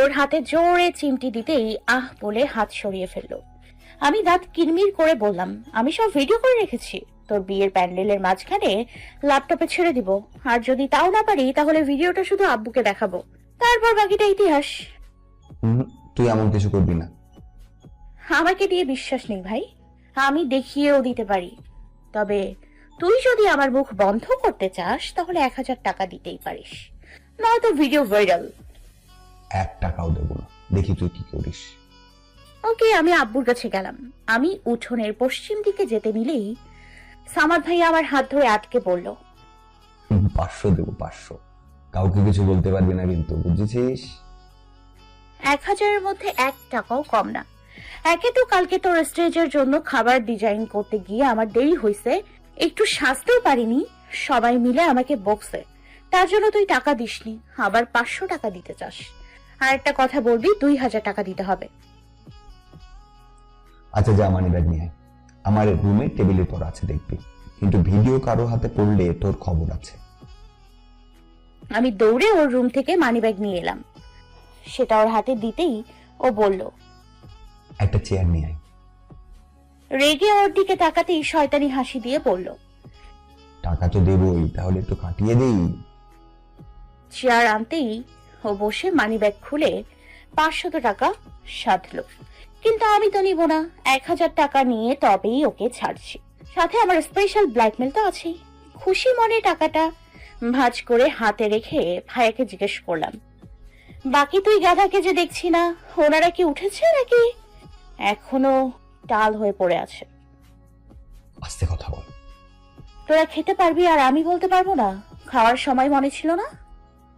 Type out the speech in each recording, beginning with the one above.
ওর হাতে জোরে চিমটি দিতেই আহ বলে হাত সরিয়ে ফেললো। আমি দাঁত কিরমির করে বললাম, আমি সব ভিডিও করে রেখেছি, তোর বিয়ের প্যান্ডেলের মাঝখানে ল্যাপটপে ছেড়ে দিব। আর যদি তাও না পারি তাহলে ভিডিওটা শুধু আব্বুকে দেখাবো, তারপর বাকিটা ইতিহাস। তুই এমন কিছু করবি না। আমাকে দিয়ে বিশ্বাস নেই ভাই, আমি দেখিয়েও দিতে পারি। তবে তুই যদি আমার মুখ বন্ধ করতে চাস তাহলে 1000 টাকা দিতেই পারিস, নয়তো ভিডিও ভাইরাল। 1 টাকাও দেবো না, দেখি তুই কি করিস। ওকে, আমি আব্বুর কাছে গেলাম। আমি উঠোনের পশ্চিম দিকে যেতে নিলেই সামাদ ভাই আমার হাত ধরে আটকে বলল, 500 দেবো, 500। কাউকে কিছু বলতে পারবি না কিন্তু, বুঝেছিস? 1000-এর মধ্যে 1 টাকাও কম না। একে তো কালকে তোর স্টেজের জন্য খাবার ডিজাইন করতে গিয়ে আমার দেরি হয়েছে, একটু সাজতেও পারিনি, সবাই মিলে আমাকে বকছে, তার জন্য তুই টাকা দিসনি, আবার 500 টাকা দিতে চাস। আর একটা কথা বলবি, 2000 টাকা দিতে হবে। আচ্ছা যা, মানি ব্যাগ নিয়ে আয়। আমার রুমে টেবিলের পর আছে, দেখবি, কিন্তু ভিডিও কারো হাতে পড়লে তোর খবর আছে। আমি দৌড়ে ওর রুম থেকে মানিব্যাগ নিয়ে এলাম, সেটা ওর হাতে দিতেই ও বলল, একটা চেয়ার নিয়ে আয়। রেগে ওর দিকে তাকাতেই শয়তানি হাসি দিয়ে বলল, টাকা তো দেবই, তাহলে একটু কাটিয়ে দেই। চেয়ার আনতেই ও বসে মানিব্যাগ খুলে 500 টাকা সাধলো। কিন্তু আমি তো নিব না, 1000 টাকা নিয়ে তবেই ওকে ছাড়ছি। সাথে আমার স্পেশাল ব্ল্যাকমেল তো আছেই। খুশি মনে টাকাটা ভাঁজ করে হাতে রেখে ভাইয়াকে জিজ্ঞেস করলাম, বাকি তুই গাধাকে যে দেখছি না, ওনারা কি উঠেছে নাকি এখনো টাল হয়ে পড়ে আছে? আস্তে কথা বল। তোরা খেতে পারবি আর আমি বলতে পারবো না? খাওয়ার সময় মনে ছিল না?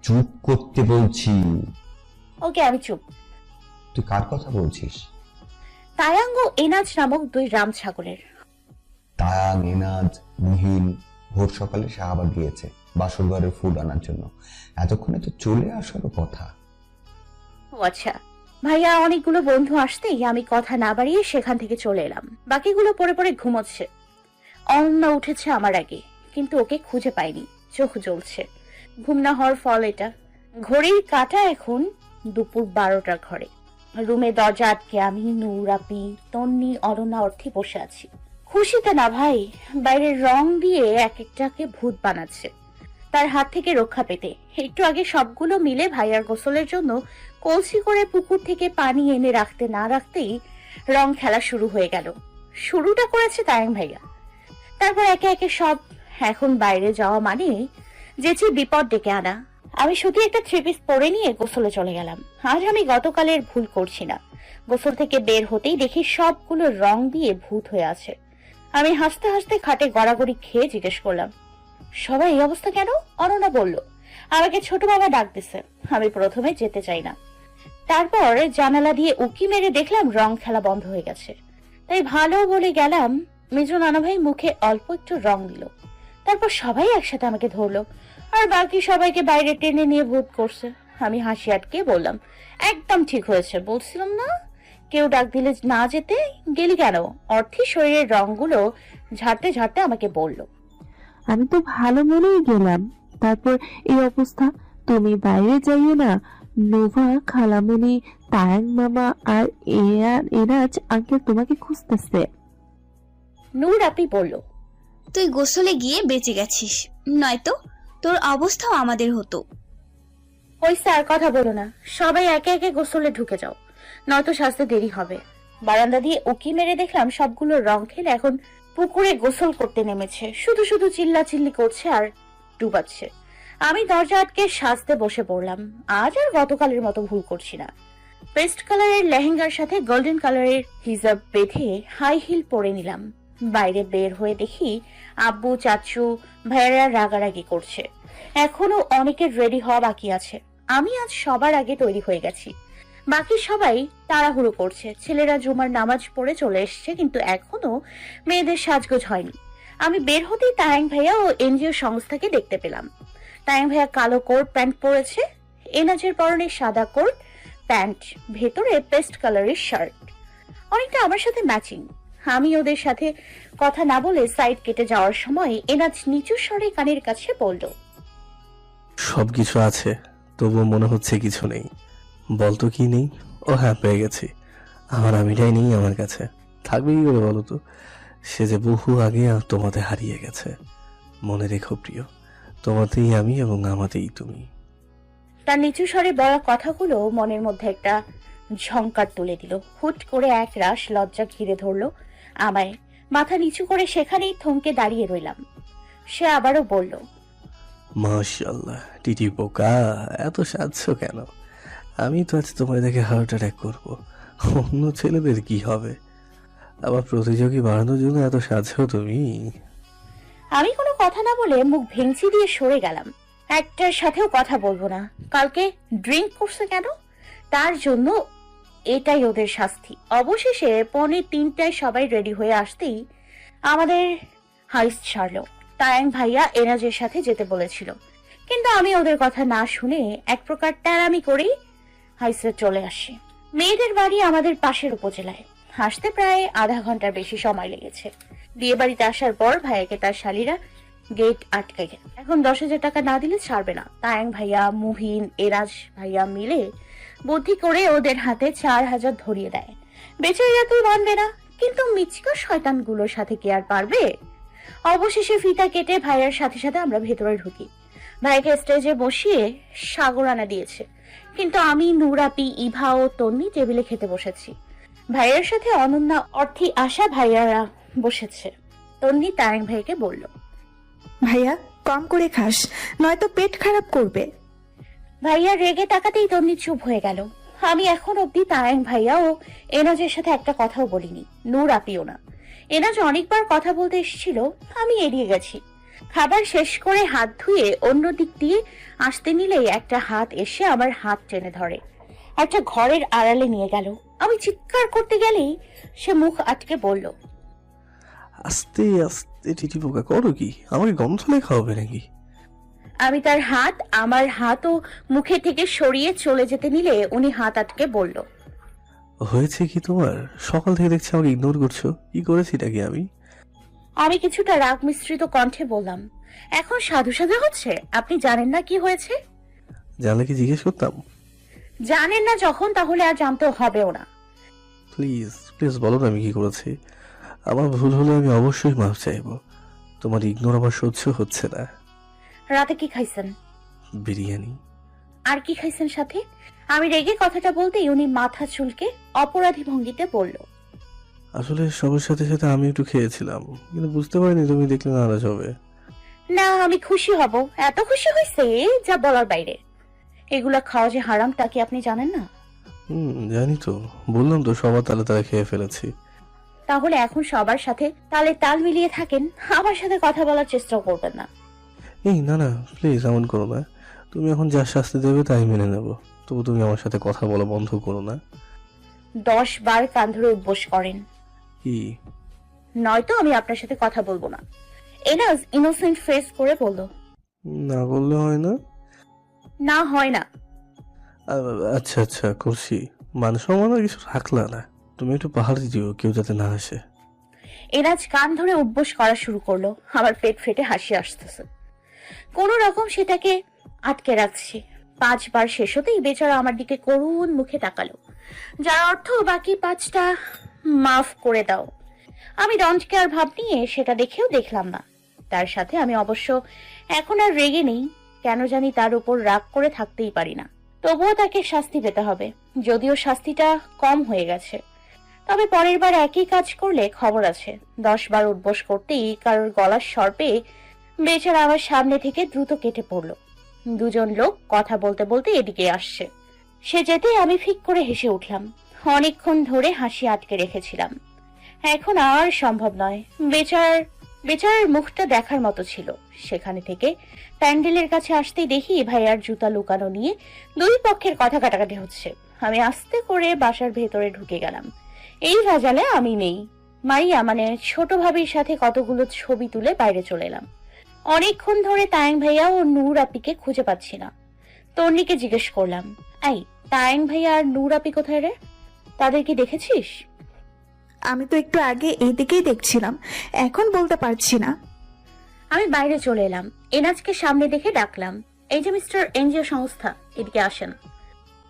চুপ করতে বলছি। ওকে, আমি চুপ। তুই কার কথা বলছিস? তায়াঙ্গ এনাজ নামক 2 রাম ছাগলের। তায়াং, এনাজ, মুহিন ভোর সকালে শাহবাগ গিয়েছে বাসর ঘরের ফুড আনার জন্য। এতক্ষণে তো চলে আসারও কথা। ও আচ্ছা। ভাইয়া অনেকগুলো বন্ধু আসতেই আমি কথা না বাড়িয়ে সেখান থেকে চলে এলাম। বাকিগুলো পড়ে পড়ে ঘুমোচ্ছে। অন্য উঠেছে আমার আগে, কিন্তু ওকে খুঁজে পাইনি। চোখ জ্বলছে, ঘুম না হওয়ার ফল এটা। ঘড়ির কাঁটা এখন দুপুর 12টার ঘরে। রুমে দরজা আটকে আমি, নূর আপি, তন্নি, অরণ্যা অর্থে বসে আছি। খুশিতে না ভাই, বাইরের রং দিয়ে এক একটাকে ভূত বানাচ্ছে তার হাত থেকে রক্ষা পেতে। একটু আগে সবগুলো মিলে ভাইয়ার গোসলের জন্য কলসি করে পুকুর থেকে পানি এনে রাখতে না রাখতেই রং খেলা শুরু হয়ে গেল। শুরুটা করেছে তায়াং ভাইয়া, তারপর একে একে সব। এখন বাইরে যাওয়া মানে যেচে বিপদ ডেকে আনা। আমি শুধু একটা 3 পিস পরে নিয়ে গোসলে চলে গেলাম। আজ আমি গতকালের ভুল করছি না। গোসল থেকে বের হতেই দেখি সবগুলো রং দিয়ে ভূত হয়ে আছে। আমি হাসতে হাসতে খাটে গড়াগড়ি খেয়ে জিজ্ঞেস করলাম, সবাই এই অবস্থা কেন? অনন্যা বলল, আমাকে ছোট বাবা ডাক দিছে। আমি প্রথমে যেতে চাই না, তারপর জানালা দিয়ে উকি মেরে দেখলাম রং খেলা বন্ধ হয়ে গেছে। তাই ভালো বলে গেলাম। মেজো নানা ভাই মুখে অল্প একটু রং দিল, তারপর সবাই একসাথে আমাকে ধরলো আর বাকি সবাইকে বাইরে টেনে নিয়ে ভূত করছে। আমি হাসি আটকে বললাম, একদম ঠিক হয়েছে, বলছিলাম না কেউ ডাক দিলে না যেতে? গেলি কেন? অর্থী শরীরের রংগুলো ঝাড়তে ঝাড়তে আমাকে বলল, আমি তো ভালো মনেই গেলাম, তারপর এই অবস্থা। তুমি বাইরে যাইও না, নোভা, খালামণি, তায়াং মামা আর এনাজ আঙ্কেল তোমাকে খুঁজতেছে। নূর আপি বলল, তুই গোসলে গিয়ে বেঁচে গেছিস, নয়তো তোর অবস্থাও আমাদের হতো। ওই স্যার কথা বলো না, সবাই একে একে গোসলে ঢুকে যাও, নয়তো সাজতে দেরি হবে। বারান্দা দিয়ে উকি মেরে দেখলাম সবগুলো রং খেলে এখন পুকুরে গোসল করতে নেমেছে। শুধু শুধু চিল্লা চিল্লি করছে আর ডুবাচ্ছে। আমি দরজা আটকে সাজতে বসে পড়লাম। আজ আর গতকালের মতো ভুল করছি না। পেস্ট কালারের লেহেঙ্গার সাথে গোল্ডেন কালারের হিজাব বেঁধে হাই হিল পরে নিলাম। বাইরে বের হয়ে দেখি আব্বু, চাচু, ভাইয়েরা রাগারাগি করছে। এখনো অনেকের রেডি হওয়া বাকি আছে। আমি আজ সবার আগে তৈরি হয়ে গেছি। বাকি সবাই তাড়াহুড়ো করছে। ছেলেরা জুমার নামাজ পড়ে চলে এসছে, কিন্তু এখনো মেয়েদের সাজগোজ হয়নি। আমি বের হতেই তায়াং ভাইয়া ও এনজিও সংস্থাকে দেখতে পেলাম। তায়াং ভাইয়া কালো কোট প্যান্ট পরেছে, এনাজের পরনে সাদা কোট প্যান্ট, ভেতরে পেস্ট কালারের শার্ট, অনেকটা আমার সাথে ম্যাচিং। আমি ওদের সাথে কথা না বলে সাইড কেটে যাওয়ার সময় এনাজ নিচু স্বরে কানের কাছে বলল, সবকিছু আছে, তবুও মনে হচ্ছে কিছু নেই। বলতো কি নেই? ও হ্যাঁ, পেয়ে গেছি। আমার আমিটাই নেই আমার কাছে, থাকবে কি করে বলো তো? সে যে বহু আগে তোমাদের হারিয়ে গেছে। মনে রেখো প্রিয়, তোমাতেই আমি এবং আমাতেই তুমি। তার নিচু স্বরে বলা কথাগুলো মনের মধ্যে একটা ঝংকার তুলে দিল। হুট করে এক রাশ লজ্জা ঘিরে ধরলো আমায়। মাথা নিচু করে সেখানেই থমকে দাঁড়িয়ে রইলাম। সে আবারও বলল, মাশাআল্লাহ টিটি পোকা, এত সাজছ কেন? আমি তো আজ তোমার দেখে হার্ট অ্যাটাক করবো। অন্য ছেলেদের কি হবে? আবার প্রতিযোগী বাড়ানোর জন্য এত সাজছো তুমি? আমি কোনো কথা না বলে মুখ ভেঙচি দিয়ে সরে গেলাম। একটার সাথেও কথা বলবো না। কালকে ড্রিঙ্ক করছে কেন, তার জন্য এটাই ওদের শাস্তি। অবশেষে 2:45 সবাই রেডি হয়ে আসতেই আমাদের হাইস ছাড়লো। তায়াং ভাইয়া এনাজের সাথে যেতে বলেছিল, কিন্তু আমি ওদের কথা না শুনে এক প্রকার ট্যারামি করেই হাইসে চলে আসি। মেয়েদের বাড়ি আমাদের পাশের উপজেলায়। আসতে প্রায় আধা ঘন্টার বেশি সময় লেগেছে। বিয়ে বাড়িতে আসার পর ভাইয়াকে তার শালীরা গেট আটকে গেল। এখন 10,000 টাকা না দিলে ছাড়বে না। তায়াং ভাইয়া, মুহিন, এরাজ ভাইয়া মিলে বুদ্ধি করে ওদের হাতে 4,000 ধরিয়ে দেয়। বেচারিরা তুই মানবে না, কিন্তু মিচকা শয়তানগুলোর সাথে কি আর পারবে? অবশেষে ফিতা কেটে ভাইয়ার সাথে সাথে আমরা ভেতরে ঢুকি। ভাইকে স্টেজে বসিয়ে সাগরানা দিয়েছে, কিন্তু আমি, নুরাপি, ইভা ও তন্নি টেবিলে খেতে বসেছি। ভাইয়ার সাথে অনন্যা, অর্থী, আশা ভাইয়ারা বসেছে। তন্নি তায়াং ভাইকে বলল, ভাইয়া কম করে খাস, নয়তো পেট খারাপ করবে। ভাইয়া রেগে তাকাতেই তন্নি চুপ হয়ে গেল। আমি এখন অব্দি তায়াং ভাইয়া ও এনাজের সাথে একটা কথাও বলিনি, নুরাপিও না। এনাজ অনেকবার কথা বলতে এসেছিল, আমি এড়িয়ে গেছি। খাবার শেষ করে হাত ধুয়ে অন্য দিক দিয়ে আসতে নিলেই একটা হাত এসে আমার হাত টেনে ধরে, একটা ঘরের আড়ালে নিয়ে গেল। আমি চিৎকার করতে গেলেই সে মুখ আটকে বলল, আস্তে আস্তে টিটি পোকা, করো কি? আমাকে গন্ধ লেখা হবে নাকি? আমি তার হাত আমার হাত ও মুখে থেকে সরিয়ে চলে যেতে নিলে উনি হাত আটকে বলল, হয়েছে কি তোমার? সকাল থেকে দেখছি আমাকে ইগনোর করছো। কি করেছি নাকি আমি? আমি কিছুটা রাগ মিশ্রিত কণ্ঠে বললাম, এখন সাধু সাধু হচ্ছে? আপনি জানেন না কি হয়েছে? জানলে কি জিজ্ঞেস করতাম? জানেন না যখন, তাহলে আর জানতেও হবেও না। প্লিজ প্লিজ বলো না আমি কি করেছি। আমার ভুল হলে আমি অবশ্যই মাফ চাইবো। তোমার ইগনোর আমার সহ্য হচ্ছে না। রাতে কি খাইছেন? বিরিয়ানি। আর কি খাইছেন সাথে? আমি রেগে কথাটা বলতেই উনি মাথা চুলকে অপরাধী ভঙ্গিতে বলল, আসলে সবার সাথে সাথে আমি একটু খেয়েছিলাম, কিন্তু বুঝতে পারিনি তুমি দেখলে নারাজ হবে। না, আমি খুশি হব। এত খুশি হয়েছে যা বলার বাইরে। এগুলা খাওয়া যে হারাম তা কি আপনি জানেন না? জানি তো, বললাম তো সবার তালে তালে খেয়ে ফেলেছি। তাহলে এখন সবার সাথে তালে তাল মিলিয়ে থাকেন, আমার সাথে কথা বলার চেষ্টা করবেন না। এই না না, প্লিজ এমন করো না। তুমি এখন যা শাস্তি দেবে তাই মেনে নেব, তবু তুমি আমার সাথে কথা বলা বন্ধ করো না। 10 বার কান ধরে উঠবোস করেন, কি? নয়তো আমি আপনার সাথে কথা বলবো না। এনাজ ইনোসেন্ট ফেস করে বলল, না বললে হয় না? না হয় না। আচ্ছা আচ্ছা করছি। মান সম্মান আর কিছু রাখলা না। তুমি একটু পাহাড়ে দিও, কেউ যাতে না আসে। এনাজ কান ধরে উঠবোস করা শুরু করলো। আমার পেট ফেটে হাসি আসতেছে। কোন রকম সেটাকে আটকে রাখছি। 5 বার শেষ হতেই বেচারা আমার দিকে করুণ মুখে তাকালো, যার অর্থ বাকি 5টা মাফ করে দাও। আমি ডন্ট কেয়ার ভাব নিয়ে সেটা দেখেও দেখলাম না। তার সাথে আমি অবশ্য এখন আর রেগে নেই, কেন জানি তার উপর রাগ করে থাকতেই পারি না। তবুও তাকে শাস্তি পেতে হবে, যদিও শাস্তিটা কম হয়ে গেছে। তবে পরের বার একই কাজ করলে খবর আছে। 10 বার উঠবোস করতেই কারোর গলার স্বর পেয়ে বেচারা আমার সামনে থেকে দ্রুত কেটে পড়লো। 2জন লোক কথা বলতে বলতে এদিকে আসছে। সে যেতেই আমি ফিক করে হেসে উঠলাম। অনেকক্ষণ ধরে হাসি আটকে রেখেছিলাম, এখন আর সম্ভব নয়। বেচারার মুখটা দেখার মতো ছিল। সেখানে থেকে প্যান্ডেলের কাছে আসতেই দেখি ভাইয়ার জুতা লুকানো নিয়ে 2 পক্ষের কথা কাটাকাটি হচ্ছে। আমি আস্তে করে বাসার ভেতরে ঢুকে গেলাম। এই ভেজালে আমি নেই। মাইয়া মানে ছোট ভাবির সাথে কতগুলো ছবি তুলে বাইরে চলে এলাম। অনেকক্ষণ ধরে তায়াং ভাইয়া ও নূর আপিকে খুঁজে পাচ্ছি না। তন্নিকে জিজ্ঞেস করলাম, এই তায়াং ভাইয়া আর নূর আপি কোথায় রে? তাদের কি দেখেছিস? আমি তো একটু আগে এইদিকেই দেখছিলাম, এখন বলতে পারছি না। আমি বাইরে চলে এলাম। এনাজকে সামনে দেখে ডাকলাম, এই যে মিস্টার এনজিও সংস্থা, এদিকে আসেন।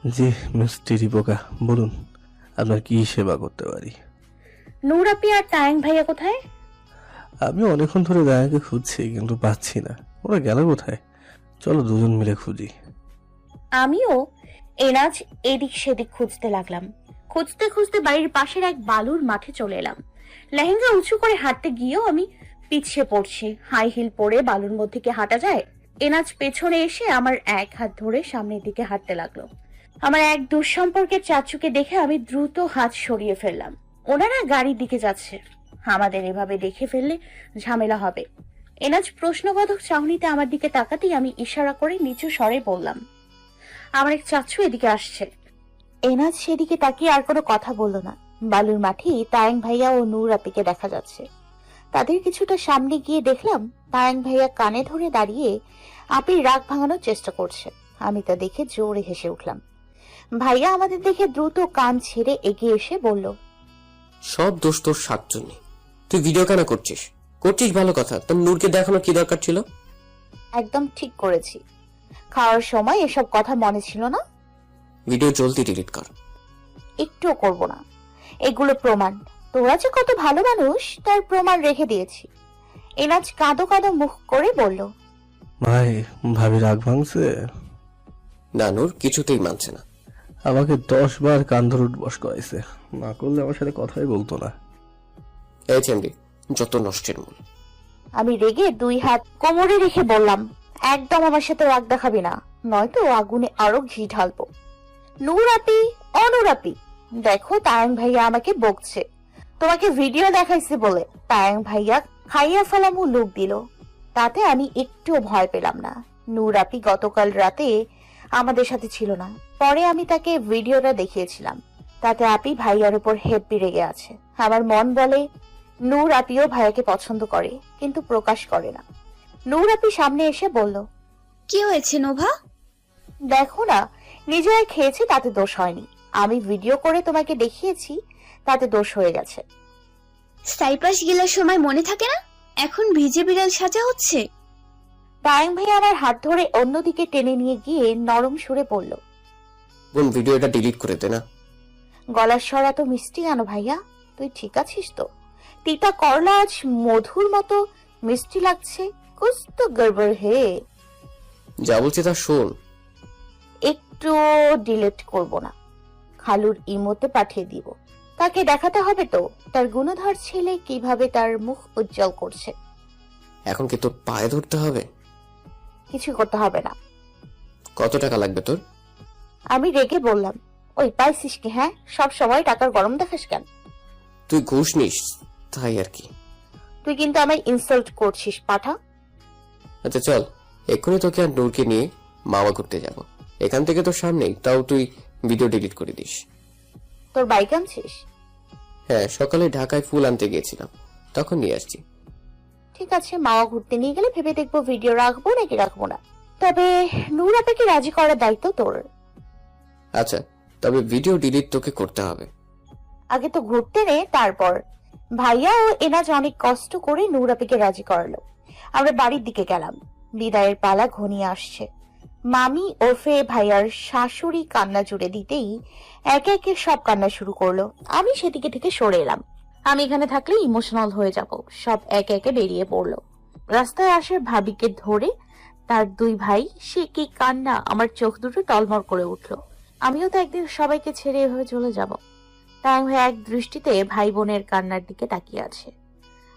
জি মিস টিটি পোকা, বলুন আপনার কি সেবা করতে পারি? নূর আপি আর তায়াং ভাইয়া কোথায়? আমি অনেকক্ষণ ধরে দায়াকে খুঁজছি কিন্তু পাচ্ছি না, ওরা গেল কোথায়? চলো দুজন মিলে খুঁজি। আমিও এনাজ এদিক সেদিক খুঁজতে লাগলাম। খুঁজতে খুঁজতে বাড়ির পাশের এক বালুর মাঠে চলে এলাম। লেহেঙ্গা উঁচু করে হাঁটতে গিয়েও আমি পিছিয়ে পড়ছি। হাই হিল পরে বালুর মধ্যে কি হাঁটা যায়? এনাজ পেছনে এসে আমার এক হাত ধরে সামনের দিকে হাঁটতে লাগলো। আমার এক দুঃসম্পর্কের চাচুকে দেখে আমি দ্রুত হাত সরিয়ে ফেললাম। ওনারা গাড়ির দিকে যাচ্ছে, আমাদের এভাবে দেখে ফেললে ঝামেলা হবে। এনাজ প্রশ্নবোধক চাহনিতে আমার দিকে তাকাতেই আমি ইশারা করে নিচু স্বরে বললাম, আমার এক চাচু এদিকে আসছে। এনাজ সেদিকে তাকিয়ে আর কোনো কথা বলল না। বালুর মাঠে তায়াং ভাইয়া ও নূর আপিকে দেখা যাচ্ছে। তাদের কিছুটা সামনে গিয়ে দেখলাম তায়াং ভাইয়া কানে ধরে দাঁড়িয়ে আপির রাগ ভাঙানোর চেষ্টা করছে। আমি তা দেখে জোরে হেসে উঠলাম। ভাইয়া আমাদের দেখে দ্রুত কান ছেড়ে এগিয়ে এসে বলল, সব দোষ তোর শাকচুন্নি। তুই ভিডিও কেন করছিস? করছিস ভালো কথা, তোর নূরকে দেখানোর কি দরকার ছিল? একদম ঠিক করেছি, খাওয়ার সময় এসব কথা মনে ছিল না। ভিডিও জলদি ডিলিট কর। একটুও করব না, এগুলো প্রমাণ। তোরা যে কত ভালো মানুষ তার প্রমাণ রেখে দিয়েছি। এনাজ কাঁদো কাঁদো মুখ করে বলল, ভাই, ভাবি রাগ ভাঙছে? না, নূর কিছুতেই মানছে না। আমাকে 10 বার কান ধরে উঠবস করাইছে, না করলে আমার সাথে কথাই বলতো না। এই চেমড়ি, যত নষ্টের মূল। আমি রেগে দুই হাত কোমরে রেখে বললাম, একদম আমার সাথে রাগ দেখাবি না, নয়তো আগুনে আরো ঘি ঢালবো। নূর আপি, অনুর আপি, দেখো তায়াং ভাইয়া আমাকে বকছে। তোমাকে ভিডিও দেখাইছে বলে তায়াং ভাইয়া খাইয়া ফেলামু লোক দিল, তাতে আমি একটুও ভয় পেলাম না। নূর আপি গতকাল রাতে আমাদের সাথে ছিল না, পরে আমি তাকে ভিডিওটা দেখিয়েছিলাম, তাতে আপি ভাইয়ার উপর হেব্বি রেগে আছে। আমার মন বলে নূর আপিও ভাইয়াকে পছন্দ করে, কিন্তু প্রকাশ করে না। নূর আপি সামনে এসে বলল, কি হয়েছে নোভা? দেখো না, নিজেরা খেয়েছে তাতে দোষ হয়নি, আমি ভিডিও করে তোমাকে দেখিয়েছি তাতে দোষ হয়ে গেছে। সাইপাস গেলার সময় মনে থাকে না? এখন ভিজে বিড়াল সাজা হচ্ছে। তায়াং ভাই আমার হাত ধরে অন্যদিকে টেনে নিয়ে গিয়ে নরম সুরে বলল, বোন, ভিডিওটা ডিলিট করে দে না। গলার স্বর এত মিষ্টি কেন ভাইয়া? তুই ঠিক আছিস তো? তিতা করলা আজ মধুর মতো মিষ্টি লাগছে, কুছ তো গড়বড় হে। যা বলছি তা শোন। একটু ডিলিট করব না, খালুর ইমোতে পাঠিয়ে দিব। তাকে দেখাতে হবে তো তার গুণধর ছেলে কিভাবে তার মুখ উজ্জ্বল করছে। এখন কি তোর পায়ে ধরতে হবে? কিছু করতে হবে না। কত টাকা লাগবে তোর? আমি রেগে বললাম, ওই পাইছিস কি? হ্যাঁ, সব সময় টাকার গরম দেখাস কেন? তুই ঘুষ নিস তাই আর কি। তুই কিন্তু আমায় ইনসাল্ট করছিস পাঠা। আচ্ছা চল, এক্ষুনি তোকে আর নূরকে নিয়ে মামা ঘুরতে যাব। এখান থেকে তো সামনেই, তাও তুই ভিডিও ডিলিট করে দিস। তোর বাইক আনছিস? হ্যাঁ, সকালে ঢাকায় ফুল আনতে গিয়েছিলাম, তখন নিয়ে আসছি। ঠিক আছে, মাওয়া ঘুরতে নিয়ে গেলে ভেবে দেখবো ভিডিও রাখবো নাকি রাখবো না। তবে নূর আপাকে রাজি করার দায়িত্ব তোর। আচ্ছা, তবে ভিডিও ডিলিট তোকে করতে হবে। আগে তো ঘুরতে নে, তারপর। ভাইয়া ও এনাজ অনেক কষ্ট করে নূর আপাকে রাজি করালো। আমরা বাড়ির দিকে গেলাম। বিদায়ের পালা ঘনিয়ে আসছে। মামি ওরফে ভাইয়ার শাশুড়ি কান্না জুড়ে দিতেই একে একে সব কান্না শুরু করলো। আমি সেদিকে থেকে সরে এলাম। আমি এখানে থাকলে ইমোশনাল হয়ে যাব। সব একে একে বেরিয়ে পড়লো। রাস্তায় আসে ভাবিকে ধরে তার দুই ভাই, সে কি কান্না! আমার চোখ দুটো টলমল করে উঠলো। আমিও তো একদিন সবাইকে ছেড়ে এভাবে চলে যাব। তাই ভাই এক দৃষ্টিতে ভাই বোনের কান্নার দিকে তাকিয়ে আছে।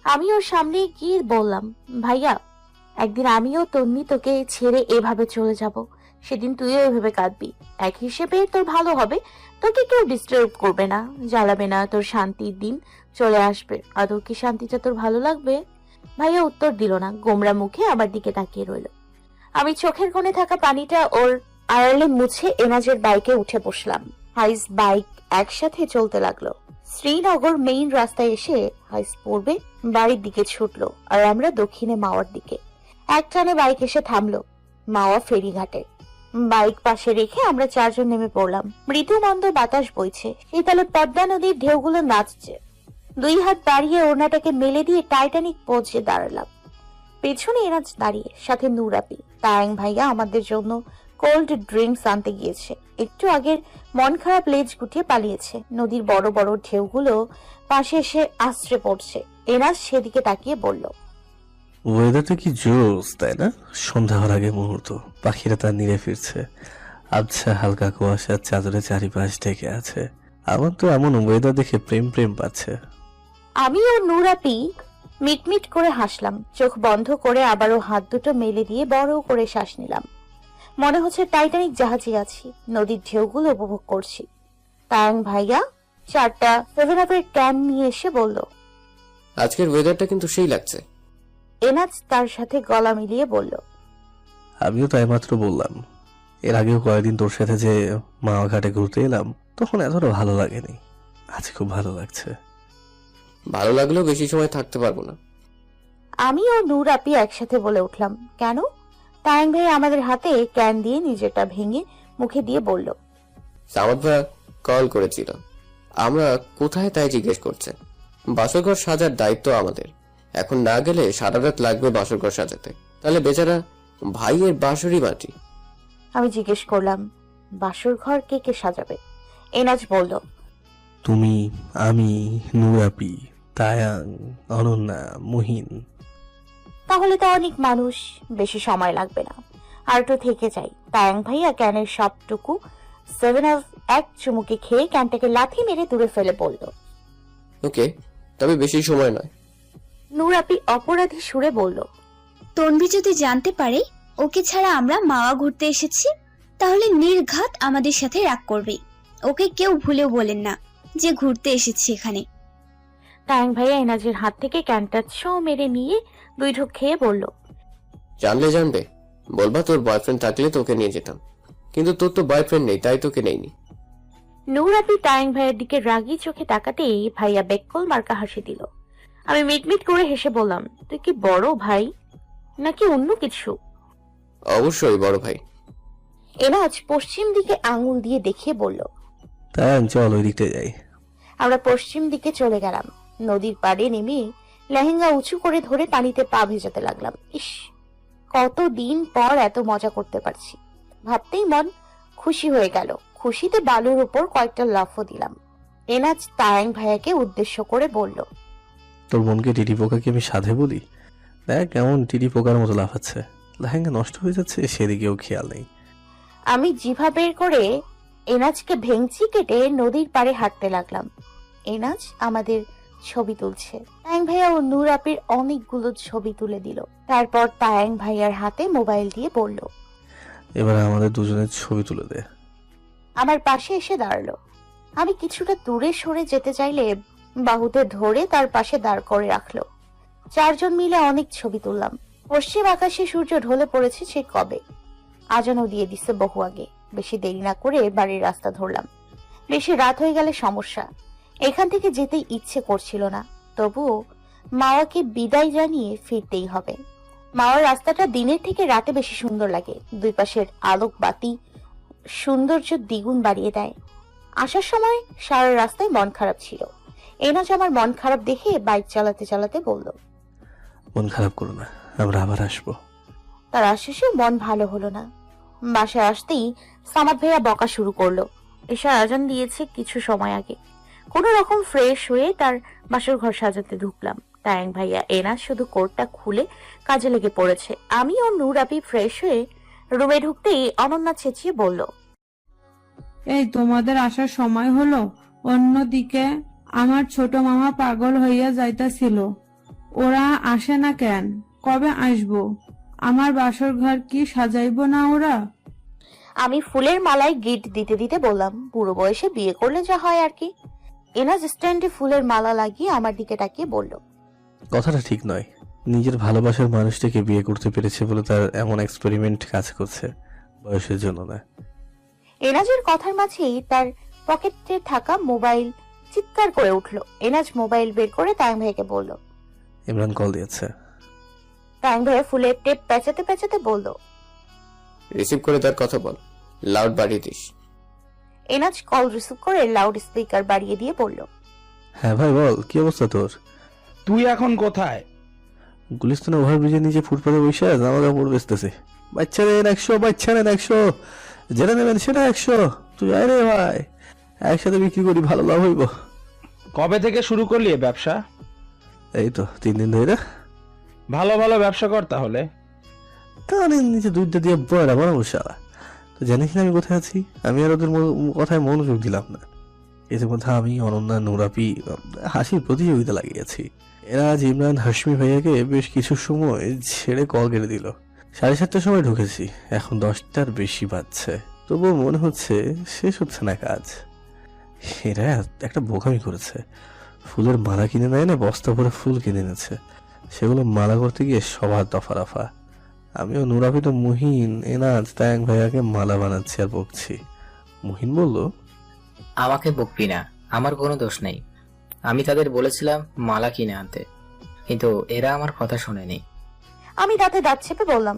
আমি ওর সামনে গিয়ে বললাম, ভাইয়া, একদিন আমিও তন্নি তোকে ছেড়ে এভাবে চলে যাব, সেদিন তুইও এভাবে কাঁদবি। এক হিসেবে তোর ভালো হবে, তোকে কেউ ডিস্টার্ব করবে না, জ্বালাবে না, তোর শান্তির দিন চলে আসবে। আদৌ কি শান্তিটা তোর ভালো লাগবে? ভাইয়া উত্তর দিল না, গোমরা মুখে আমার দিকে তাকিয়ে রইল। আমি চোখের কোণে থাকা পানিটা ওর আড়ালে মুছে এনাজের বাইকে উঠে বসলাম। হাইস বাইক একসাথে চলতে লাগলো। শ্রীনগর মেইন রাস্তায় এসে হাইস পড়বে বাড়ির দিকে ছুটলো, আর আমরা দক্ষিণে মাওয়ার দিকে। একটানে বাইক এসে থামলো মাওয়া ফেরিঘাটে। বাইক পাশে রেখে আমরা চারজন নেমে পড়লাম। মৃদু মন্দ বাতাস বইছে, শীতলে পদ্মা নদীর ঢেউগুলো নাচছে। দুই হাত দাঁড়িয়ে ওড়নাটাকে মেলে দিয়ে টাইটানিক পৌঁছে দাঁড়ালাম। পেছনে এনাজ দাঁড়িয়ে, সাথে নূর আপি। তায়াং ভাইয়া আমাদের জন্য কোল্ড ড্রিঙ্কস আনতে গিয়েছে। একটু আগের মন খারাপ লেজ গুটিয়ে পালিয়েছে। নদীর বড় বড় ঢেউগুলো পাশে এসে আশ্রে পড়ছে। এনাজ সেদিকে তাকিয়ে বলল, ওয়েদারটা কি জোস, তাই না? সন্ধ্যা হওয়ার আগে মুহূর্ত, পাখিরা তার নীড়ে ফিরছে, আবছা হালকা কুয়াশার চাদরে চারিপাশ ঢেকে আছে। আমার তো এমন ওয়েদার দেখে প্রেম প্রেম পাচ্ছে। আমি ও নূর আপি মিটমিট করে হাসলাম। চোখ বন্ধ করে আবারও হাত দুটো মেলে দিয়ে বড় করে শ্বাস নিলাম। মনে হচ্ছে টাইটানিক জাহাজে আছি, নদীর ঢেউগুলো উপভোগ করছি। তায়াং ভাইয়া 4টা 7-Up-এর ক্যান নিয়ে এসে বলল। আজকের ওয়েদারটা কিন্তু সেই লাগছে। এনাজ তার সাথে গলা মিলিয়ে বলল, আমিও তাই মাত্র বললাম। এর আগেও কয়েকদিন তোর সাথে যে মাওয়া ঘাটে ঘুরতে এলাম, তখন এতটা ভালো লাগেনি। আজ খুব ভালো লাগছে। ভালো লাগলেও বেশি সময় থাকতে পারবো না। আমি ও নূর আপি একসাথে বলে উঠলাম, কেন? তায়াং ভাই আমাদের হাতে ক্যান দিয়ে নিজেটা ভেঙে মুখে দিয়ে বলল, সামাদ ভাইয়া কল করেছিল, আমরা কোথায় তাই জিজ্ঞেস করছে। বাসরঘর সাজার দায়িত্ব আমাদের, এখন না গেলে সারা রাত লাগবে বাসরঘর সাজাতে। তাহলে বেচারা ভাইয়ের বাঁশরি মাটি। আমি জিজ্ঞেস করলাম, বাসর ঘর কে কে সাজাবে? এনাজ বলল, তুমি, আমি, নুরাপি, তায়াং, অনন্যা, মুহিন। তাহলে তো অনেক মানুষ, বেশি সময় লাগবে না। আর তো থেকে যাই। তায়াং ভাইয়া ক্যানের সবটুকু 7-Up এক চুমুকে খেয়ে ক্যানটাকে লাথি মেরে দূরে ফেলে বলল, ওকে, তবে বেশি সময় নয়। নূর আপি অপরাধী সুরে বলল, তন্বী যদি জানতে পারে ওকে ছাড়া আমরা মাওয়া ঘুরতে এসেছি, তাহলে নির্ঘাত আমাদের সাথে রাগ করবে। ওকে কেউ ভুলেও বলেন না যে ঘুরতে এসেছি এখানে। তায়াং ভাইয়া এনাজের হাত থেকে ক্যানটা ছো মেরে নিয়ে 2 ঢোক খেয়ে বলল, জানলে জানবে, বলবা তোর বয়ফ্রেন্ড থাকলে তোকে নিয়ে যেতাম, কিন্তু তোর তো বয়ফ্রেন্ড নেই, তাই তোকে নেইনি। নূর আপি তায়াং ভাইয়ের দিকে রাগি চোখে তাকাতেই ভাইয়া বেককল মার্কা হাসি দিল। আমি মিটমিট করে হেসে বললাম, তুই কি বড় ভাই নাকি অন্য কিছু? অবশ্যই বড় ভাই। এনাজ পশ্চিম দিকে আঙুল দিয়ে দেখিয়ে বলল। তায়াং, চল ওই দিকটা যাই। আমরা পশ্চিম দিকে চলে গেলাম। নদীর পাড়ে নেমে লেহেঙ্গা উঁচু করে ধরে পানিতে পা ভেজাতে লাগলাম। ইস, কতদিন পর এত মজা করতে পারছি। ভাবতেই মন খুশি হয়ে গেল। খুশিতে বালুর উপর কয়েকটা লাফও দিলাম। এনাজ তায়াং ভাইয়াকে উদ্দেশ্য করে বলল, তোর বোনকে টিটি পোকাকে আমি সাধে বলি? দেখ কেমন টিটি পোকার মতো লাফাচ্ছে। লেহেঙ্গা নষ্ট হয়ে যাচ্ছে, সেদিকেও খেয়াল নেই। আমি জিভা বের করে এনাজকে ভেঙচি কেটে নদীর পাড়ে হাঁটতে লাগলাম। এনাজ আমাদের ছবি তুলছে। তায়াং ভাইয়া ও নূর আপির অনেকগুলো ছবি তুলে দিল। তারপর তায়াং ভাইয়ার হাতে মোবাইল দিয়ে বলল, এবার আমাদের দুজনের ছবি তুলে দে। আমার পাশে এসে দাঁড়ালো। আমি কিছুটা দূরে সরে যেতে চাইলে বাহুতে ধরে তার পাশে দাঁড় করে রাখলো। 4 জন মিলে অনেক ছবি তুললাম। পশ্চিম আকাশে সূর্য ঢলে পড়েছে সে কবে। আজানও দিয়ে দিচ্ছে বহু আগে। বেশি দেরি না করে বাড়ির রাস্তা ধরলাম। বেশি রাত হয়ে গেলে সমস্যা। এখান থেকে যেতে ইচ্ছে করছিল না, তবুও মাওয়াকে বিদায় জানিয়ে ফিরতেই হবে। মাওয়ার রাস্তাটা দিনের থেকে রাতে বেশি সুন্দর লাগে। 2 পাশের আলোক বাতি সৌন্দর্য দ্বিগুণ বাড়িয়ে দেয়। আসার সময় সারা রাস্তায় মন খারাপ ছিল। এনাজ আমার মন খারাপ দেখে বাইক চালাতে চালাতে বলল, মন খারাপ করো না, আমরা আবার আসবো। তার আশেষে মন ভালো হলো না। বাসায় আসতেই সামাদ ভাইয়া বকা শুরু করলো। এশার আজান দিয়েছে কিছু সময় আগে। কোন রকম ফ্রেশ হয়ে তার বাসর ঘর সাজাতে ঢুকলাম। তায়াং ভাইয়া এনাজ শুধু কোটটা খুলে কাজে লেগে পড়েছে। আমি ও নূর আপি ফ্রেশ হয়ে রুমে ঢুকতেই অনন্যা চেঁচিয়ে বলল, এই তোমাদের আসার সময় হলো? অন্যদিকে আমার ছোট মামা পাগল হইয়া যাইতাছিল, ওরা আসে না কেন? কবে আসবো? আমার বাসর ঘর কি সাজাইবো না ওরা? আমি ফুলের মালায় গিট দিতে দিতে বললাম, বুড়ো বয়সে বিয়ে করলে যা হয় আর কি। এনাজ স্ট্যান্ডে ফুলের মালা লাগিয়ে আমার দিকে তাকিয়ে বলল, কথাটা ঠিক নয়। নিজের ভালোবাসার মানুষটাকে বিয়ে করতে পেরেছে বলে তার এমন এক্সপেরিমেন্ট কাজ করছে, বয়সের জন্য না। এনাজের কথার মাঝেই তার পকেটে থাকা মোবাইল চিৎকার করে উঠল। এনাজ মোবাইল বের করে তায়াং ভাইকে বলল। ইমরান কল দিয়েছে। তায়াং ভাই ফুলের টেপ পেঁচাতে পেঁচাতে বলল, রিসিভ করে তার কথা বল, লাউড বাড়িয়ে দিস। এনাজ কল রিসিভ করে লাউড স্পিকার বাড়িয়ে দিয়ে বলল, হ্যাঁ ভাই বল, কি অবস্থা তোর? তুই এখন কোথায়? গুলিস্তান ওভারব্রিজের নিচে ফুটপাতে বসে জামা কাপড় বেচতেছে। বাচ্চা নেন 100, বাচ্চা নেন 100, যেটা নেবেন সেটা 100। তুই আয় রে ভাই, একসাথে বিক্রি করি, ভালো লাভ হইব। কবে থেকে শুরু করলি এ ব্যবসা? এই তো 3 দিন ধরে। ভালো ভালো ব্যবসা কর তাহলে। তাহলে নিচে দুধটা দিয়ে বয়রা বানাবো শালা। তো জানিস না আমি কোথায় আছি? আমি আর ওদের কথায় মনোযোগ দিলাম না। ইতিমধ্যে আমি, অনন্যা, নুরাপি হাসির প্রতিযোগিতা লাগিয়েছি। এরা আজ ইমরান হাশমি ভাইয়াকে বেশ কিছু সময় ছেড়ে কল কেটে দিল। 7:30টার সময় ঢুকেছি, এখন 10টার বেশি বাজছে, তবুও মনে হচ্ছে শেষ হচ্ছে না কাজ। এরা একটা বোকামি করেছে, ফুলের মালা কিনে নেয় না, বস্তা ভরে ফুল কিনে এনেছে, সেগুলো মালা করতে গিয়ে সবার দফা রফা। আমিও নুরাপি তো মুহিন, এনাজ, তায়াং ভাইয়াকে মালা বানাচ্ছি আর বকছি। মুহিন বলল, আমাকে বকবি না, আমার কোনো দোষ নেই। আমি তাদের বলেছিলাম মালা কিনে আনতে, কিন্তু এরা আমার কথা শোনেনি। আমি দাঁতে দাঁত চেপে বললাম,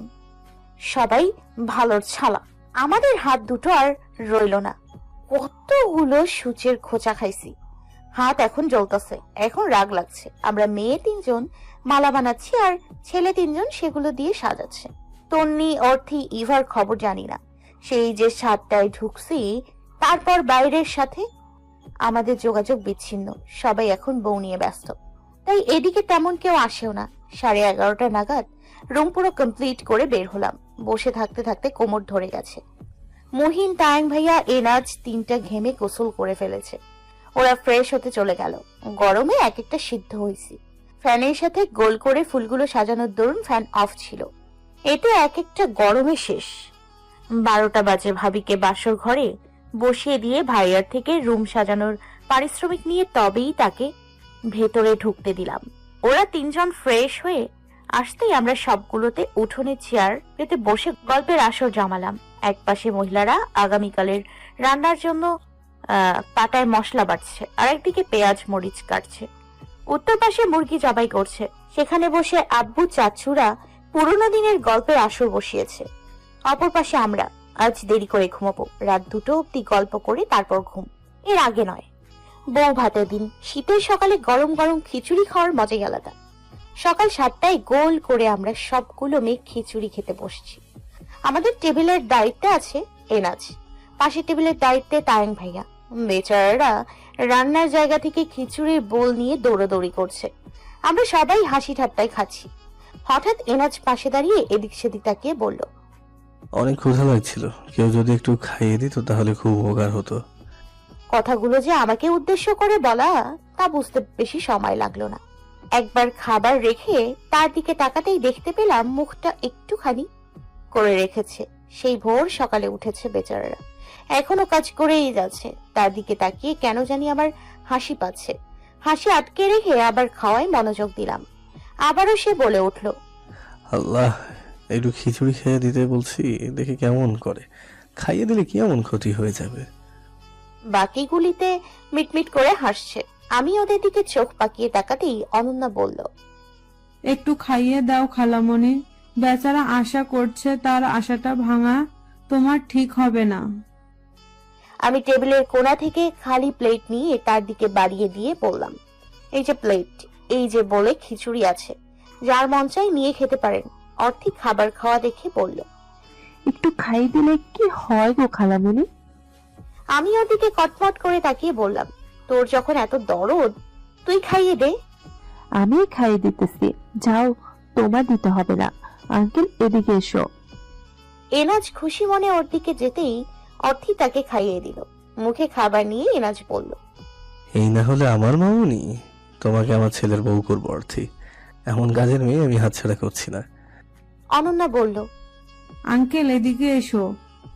সবাই ভালোর ছালা, আমাদের হাত দুটো আর রইল না। কতগুলো সূচের খোঁচা খাইছি, হাত এখন জ্বলতেছে। এখন রাগ লাগছে। আমরা মেয়ে 3জন মালা বানাচ্ছি আর ছেলে 3জন সেগুলো দিয়ে সাজাচ্ছে। তন্নি, অর্থি, ইভার খবর জানি না। সেই যে 7টায় ঢুকছি, তারপর বাইরের সাথে আমাদের যোগাযোগ বিচ্ছিন্ন। সবাই এখন বউ নিয়ে ব্যস্ত, তাই এদিকে তেমন কেউ আসেও না। 11:30 নাগাদ রুম পুরো কমপ্লিট করে বের হলাম। বসে থাকতে থাকতে কোমর ধরে গেছে। মুহিন, তায়াং ভাইয়া, এনাজ 3টা ঘেমে গোসল করে ফেলেছে। ওরা ফ্রেশ হতে চলে গেল। গরমে এক একটা সিদ্ধ হয়েছি। ফ্যানের সাথে গোল করে ফুলগুলো সাজানোর দরুন ফ্যান অফ ছিল। এতে এক একটা গরমে শেষ। 12টা বাজে ভাবিকে বাসর ঘরে বসিয়ে দিয়ে ভাইয়ার থেকে রুম সাজানোর পারিশ্রমিক নিয়ে তবেই তাকে ভেতরে ঢুকতে দিলাম। ওরা 3জন ফ্রেশ হয়ে আসতেই আমরা সবগুলোতে উঠোনে চেয়ার পেতে বসে গল্পের আসর জমালাম। একপাশে মহিলারা আগামীকালের রান্নার জন্য পাটায় মশলা বাটছে, আর একদিকে পেঁয়াজ মরিচ কাটছে। উত্তর পাশে মুরগি জবাই করছে। সেখানে বসে আব্বু চাচুরা পুরোনো দিনের গল্পের আসর বসিয়েছে। অপর পাশে আমরা। আজ দেরি করে ঘুমাবো, রাত 2টো অব্দি গল্প করে তারপর ঘুম। এর আগে নয়। বউ ভাতের দিন, শীতের সকালে গরম গরম খিচুড়ি খাওয়ার মজাই আলাদা। সকাল 7টায় গোল করে আমরা সবগুলো মেয়ে খিচুড়ি খেতে বসছি। আমাদের টেবিলের দায়িত্বে আছে এনাজ, পাশের টেবিলের দায়িত্বে তায়াং ভাইয়া। বেচারারা রান্নার জায়গা থেকে খিচুড়ির বোল নিয়ে দৌড়াদৌড়ি করছে। আমরা সবাই হাসি ঠাট্টায় খাচ্ছি। হঠাৎ এনাজ পাশে দাঁড়িয়ে এদিক সেদিক তাকিয়ে বলল, অনেক ক্ষুধা লাগছিল, কেউ যদি একটু খাইয়ে দিত তাহলে খুব উপকার হতো। কথাগুলো যে আমাকে উদ্দেশ্য করে বলা তা বুঝতে বেশি সময় লাগলো না। একবার খাবার রেখে তার দিকে তাকাতেই দেখতে পেলাম মুখটা একটুখানি করে রেখেছে। সেই ভোর সকালে উঠেছে বেচারারা, এখনো কাজ করেই যাচ্ছে। তার দিকে তাকিয়ে কেন জানি আমার হাসি পাচ্ছে। হাসি আটকে রেখে আবার খাওয়ায় মনোযোগ দিলাম। আবারও সে বলে উঠল, আল্লাহ, একটু খিচুড়ি খেয়ে দিতে বলছি, দেখে কেমন করে। খাইয়ে দিলে কি এমন ক্ষতি হয়ে যাবে? বাকিগুলিতে মিটমিট করে হাসছে। আমি ওদের দিকে চোখ পাকিয়ে তাকাতেই অনন্যা বলল, একটু খাইয়ে দাও খালামণি, বেচারা আশা করছে, তার আশাটা ভাঙা তোমার ঠিক হবে না। আমি টেবিলের কোণা থেকে খালি প্লেট নিয়ে তার দিকে বাড়িয়ে দিয়ে বললাম, এই যে প্লেট, এই যে বলে খিচুড়ি আছে, যার মন চাই নিয়ে খেতে পারেন। অর্থী খাবার খাওয়া দেখে বলল, একটু খাইয়ে দিলে কি হয় গো খালামণি? আমি ওর দিকে কটমট করে তাকিয়ে বললাম, তোর যখন এত দরদ, তুই খাইয়ে দে। আমি খাইয়ে দিতেছি, যাও, তোমার দিতে হবে না। আঙ্কেল এদিকে এসো। এনাজ খুশি মনে ওর দিকে যেতেই অর্থী তাকে খাইয়ে দিল। মুখে খাবার নিয়ে এনাজ বলল, এই না হলে আমার মামুনি, তোমাকে আমার ছেলের বউ করবো অর্থী। এমন কাজের মেয়ে আমি হাতছাড়া করছি না। অনন্যা বলল, আঙ্কেল এদিকে এসো,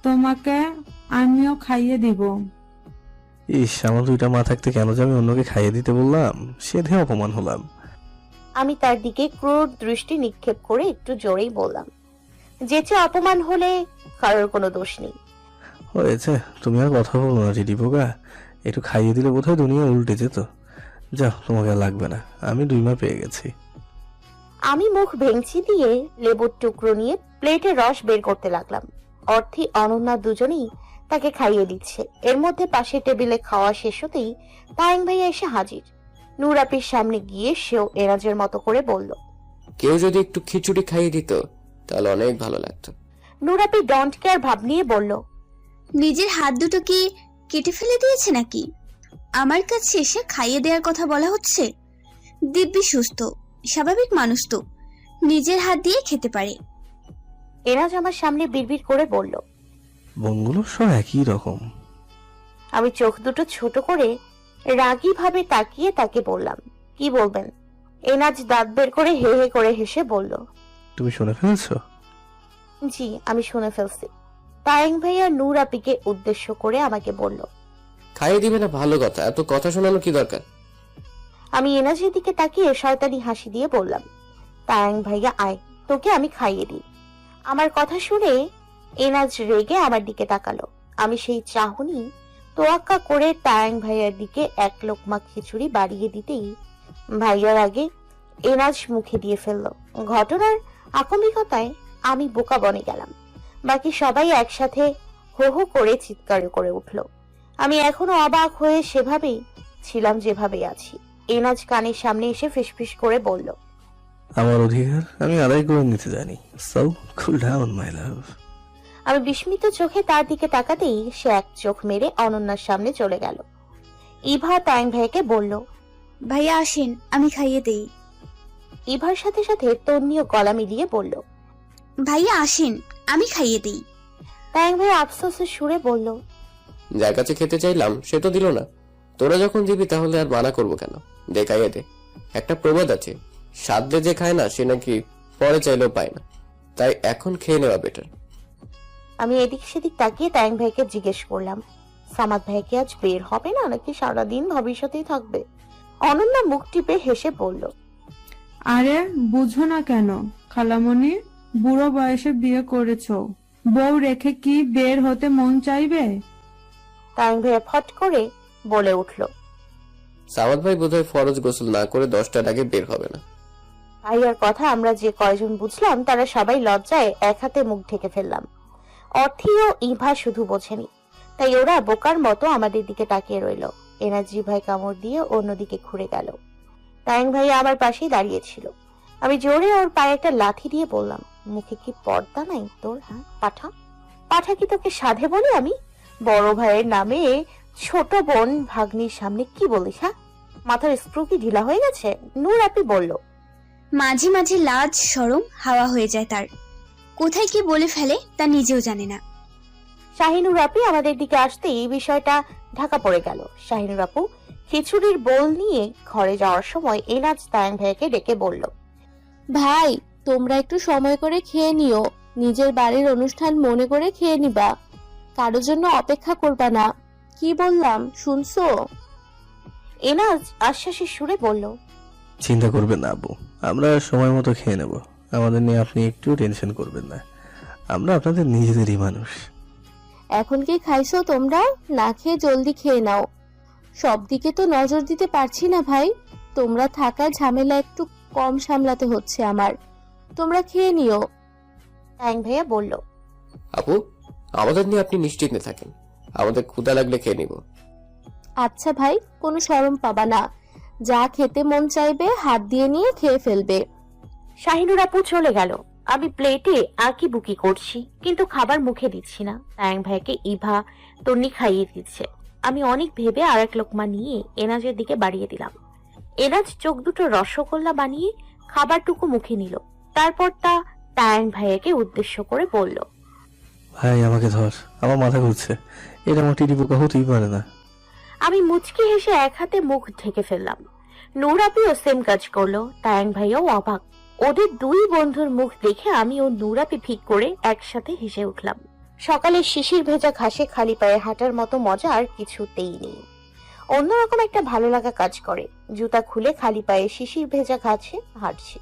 তোমাকে আমিও খাইয়ে দিব। ইস, আমার 2টা মা থাকতে কেন যে আমি অন্যকে খাইয়ে দিতে বললাম, সেধে অপমান হলাম। আমি তার দিকে ক্রূর দৃষ্টি নিক্ষেপ করে একটু জোরেই বললাম, যেচে অপমান হলে কারোর কোনো দোষ নেই। হয়েছে, তুমি আর কথা বলো না টিটি পোকা। একটু খাইয়ে দিলে বোধহয় দুনিয়া উল্টে যেত। যাও, তোমাকে আর লাগবে না, আমি 2 মা পেয়ে গেছি। আমি মুখ ভেঙচি দিয়ে লেবুর টুকরো নিয়ে প্লেটে রস বের করতে লাগলাম। অর্থী, অনন্যা দুজনেই তাকে খাইয়ে দিচ্ছে। এর মধ্যে পাশের টেবিলে খাওয়া শেষ হতেই তায়াং ভাইয়া এসে হাজির। নুরাপির সামনে গিয়ে সেও এনাজের মতো করে বলল, কেউ যদি একটু খিচুড়ি খাইয়ে দিত তাহলে অনেক ভালো লাগতো। নুরাপি ডন্ট কেয়ার ভাব নিয়ে বলল, নিজের হাত দুটো কি কেটে ফেলে দিয়েছে নাকি? আমার কাছে এসে খাইয়ে দেওয়ার কথা বলা হচ্ছে। দিব্যি সুস্থ স্বাভাবিক মানুষ তো, নিজের হাত দিয়ে খেতে পারে। এনাজ আমার সামনে বিড়বিড় করে বলল। বোনগুলো সব একই রকম। আমি চোখ দুটো ছোট করে রাগী ভাবে তাকিয়ে তাকে বললাম, কি বলবেন? এনাজ দাঁত বের করে হে হে করে হেসে বলল, তুমি শুনে ফেলছো? জি আমি শুনে ফেলছি। তায়েং ভাইয়া নূর আপিকে উদ্দেশ্য করে আমাকে বলল, খাইয়ে দিবে না ভালো কথা, এত কথা শোনানো কি দরকার? আমি এনাজের দিকে তাকিয়ে শয়তানি হাসি দিয়ে বললাম, তায়েং ভাইয়া আয়, তোকে আমি খাইয়ে দিই। আমার কথা শুনে এনাজ রেগে আমার দিকে তাকালো। আমি সেই চাহনি তোয়াক্কা করে তায়েং ভাইয়ার দিকে এক লোকমা খিচুড়ি বাড়িয়ে দিতেই ভাইয়ার আগে এনাজ মুখে দিয়ে ফেললো। ঘটনার আকস্মিকতায় আমি বোকা বনে গেলাম। বাকি সবাই একসাথে হো হো করে চিৎকার করে উঠলো। আমি এখনো অবাক হয়ে সেভাবেই ছিলাম যেভাবে আছি। এনাজ কানের সামনে এসে ফিসফিস করে বলল, আমার অধিকার আমি আদায় করে নিতে জানি। সো কুল ডাউন মাই লাভ। আমি বিস্মিত চোখে তার দিকে তাকাতেই সে এক চোখ মেরে অনন্যার সামনে চলে গেল। ইভা তায়েং ভাইকে বলল, ভাইয়া আসেন, আমি খাইয়ে দেই। ইভার সাথে সাথে তন্নিও গলা মিলিয়ে বলল, ভাইয়া আসেন, আমি খাইয়ে দেই। তায়েং ভাই আফসোসের সুরে বলল, যার কাছে খেতে চাইলাম সে তো দিল না। তোরা যখন দিবি তাহলে আর মানা করবো কেন? দে খাইয়ে দে। একটা প্রবাদ আছে, সাধ্যে যে খায় না সে নাকি পরে চাইলেও পায় না। তাই এখন খেয়ে নেওয়া বেটার। আমি এদিক সেদিক তাকিয়ে তায়েং ভাইকে জিজ্ঞেস করলাম, সামাদ ভাই কি আজ বের হবে না নাকি সারাদিন ভবিষ্যতেই থাকবে? অনন্যা মুখ টিপে হেসে বলল, আরে বুঝো না কেন খালামণি, বুড়ো বয়সে বিয়ে করেছো, বউ রেখে কি বের হতে মন চাইবে? তায়েং ভাইয়া ফট করে বলে উঠল, সামাদ ভাই বোধহয় ফরজ গোসল না করে 10টার আগে বের হবে না। ভাইয়ার কথা আমরা যে কয়জন বুঝলাম তারা সবাই লজ্জায় এক হাতে মুখ ঢেকে ফেললাম। অর্থীও ইভা শুধু বোঝেনি, তাই ওরা বোকার মতো আমাদের দিকে তাকিয়ে রইল। এনার্জি ভাই কামড় দিয়ে অন্যদিকে ঘুরে গেল। তায়েং ভাই আমার পাশেই দাঁড়িয়েছিল। আমি জোরে ওর পায়ে একটা লাথি দিয়ে বললাম, মুখে কি পর্দা নাই তোর? হ্যাঁ পাঠা, পাঠা কি তোকে সাধে বলি আমি? বড় ভাইয়ের নামে ছোট বোন ভাগ্নির সামনে কি বলিস? হ্যাঁ মাথার স্ক্রু কি ঢিলা হয়ে গেছে? নূর আপি বলল, মাঝে মাঝে লাজ শরম হাওয়া হয়ে যায় তার, কোথায় কি বলে ফেলে তা নিজেও জানে না। শাহিনুর আপু আমাদের দিকে আসতে এই বিষয়টা ঢাকা পড়ে গেল। শাহিনুর আপু খিচুড়ির বোল নিয়ে ঘরে যাওয়ার সময় এনাজ তায়েং ভাইকে ডেকে বলল, ভাই তোমরা একটু সময় করে খেয়ে নিও, নিজের বাড়ির অনুষ্ঠান মনে করে খেয়ে নিবা, কারোর জন্য অপেক্ষা করবা না। কি বললাম শুনছো? এনাজ আশ্বাসের সুরে বলল, চিন্তা করবেন না আব্বু, আমরা সময় মতো খেয়ে নেব। আমাদের নিয়ে আপনি একটু টেনশন করবেন না, আমরা আপনাদের নিজেদেরই মানুষ। এখন কি খাইছো তোমরা? না খেয়ে জলদি খেয়ে নাও। সব দিকে তো নজর দিতে পারছি না ভাই, তোমরা থাকায় ঝামেলা একটু কম সামলাতে হচ্ছে আমার। তোমরা খেয়ে নিও। তায়েং ভাইয়া বলল, আপু আমাদের নিয়ে আপনি নিশ্চিন্তে থাকেন, আমাদের ক্ষুধা লাগলে খেয়ে নিব। আচ্ছা ভাই, কোনো শরম পাবা না, যা খেতে মন চাইবে হাত দিয়ে নিয়ে খেয়ে ফেলবে। শাহিনুর আপু চলে গেল। আমি প্লেটে আঁকি বুকি করছি, কিন্তু খাবার মুখে দিচ্ছি না। তায়েং ভাইকে ইভা তন্নি খাইয়ে দিচ্ছে। আমি অনেক ভেবে আর এক লোকমা নিয়ে এনাজের দিকে বাড়িয়ে দিলাম। এনাজ চোখ দুটো রসগোল্লা বানিয়ে খাবারটুকু মুখে নিল। তারপর তা তায়েং ভাইয়াকে উদ্দেশ্য করে বলল, ভাই আমাকে ধর, আমার মাথা ঘুরছে, এটা আমার টিটি পোকা হতেই পারে না। আমি মুচকি হেসে এক হাতে মুখ ঢেকে ফেললাম। নূর আপিও সেম কাজ করলো। তায়েং ভাইয়াও অবাক। ওদের দুই বন্ধুর মুখ দেখে আমি ও নূর আপি ঠিক করে একসাথে হেসে উঠলাম। সকালে শিশির ভেজা ঘাসে খালি পায়ে হাঁটার মতো মজা আর কিছুতেই নেই। অন্যরকম একটা ভালো লাগা কাজ করে। জুতা খুলে খালি পায়ে শিশির ভেজা ঘাসে হাঁটছি।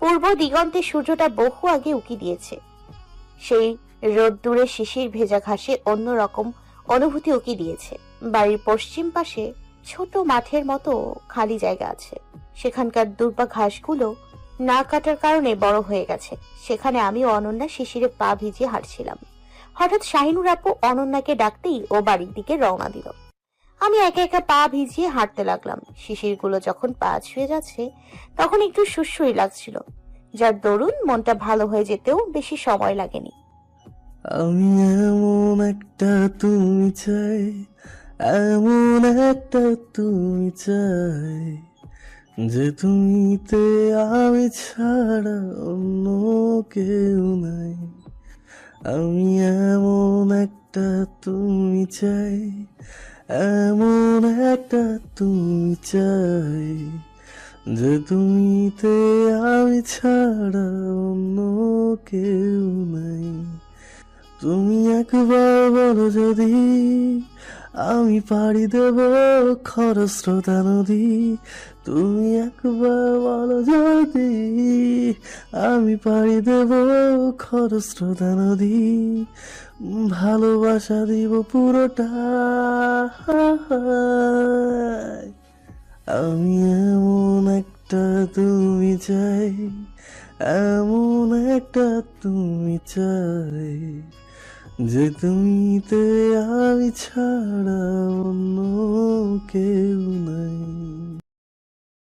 পূর্ব দিগন্তে সূর্যটা বহু আগে উকি দিয়েছে। সেই রোদ্দুরে শিশির ভেজা ঘাসে অন্যরকম অনুভূতি উকি দিয়েছে। বাড়ির পশ্চিম পাশে ছোট মাঠের মতো খালি জায়গা আছে। সেখানকার দুর্বা ঘাসগুলো না কাটার কারণে বড় হয়ে গেছে। সেখানে আমি অনন্যা শিশিরে পা ভিজিয়ে হাঁটছিলাম। হঠাৎ শাহিনুর আপু অনন্যাকে ডাকতেই ও বাড়ির দিকে রওনা দিল। আমি একা একা পা ভিজিয়ে হাঁটতে লাগলাম। শিশিরগুলো যখন পা ছুঁয়ে যাচ্ছে তখন একটু সুসুই লাগছিল, যার দরুন মনটা ভালো হয়ে যেতেও বেশি সময় লাগেনি। আমি এমন একটা তুমি চাই, এমন একটা তুমি চাই, যে তুমিতে আমি ছাড়া অন্য কেউ নাই। আমি এমন একটা তুমি চাই, এমন একটা তুমি চাই, যে তুমিতে আমি ছাড়া অন্য কেউ নাই। তুমি একবার বলো যদি আমি পাড়ি দেব খরস্রোতা নদী। তুমি একবার বলো যদি আমি পাড়ি দেব খরস্রোতা নদী। ভালোবাসা দিব পুরোটা। আমি এমন একটা তুমি চাই, এমন একটা তুমি চাই, যে তুমিতে আমি ছাড়া অন্য কেউ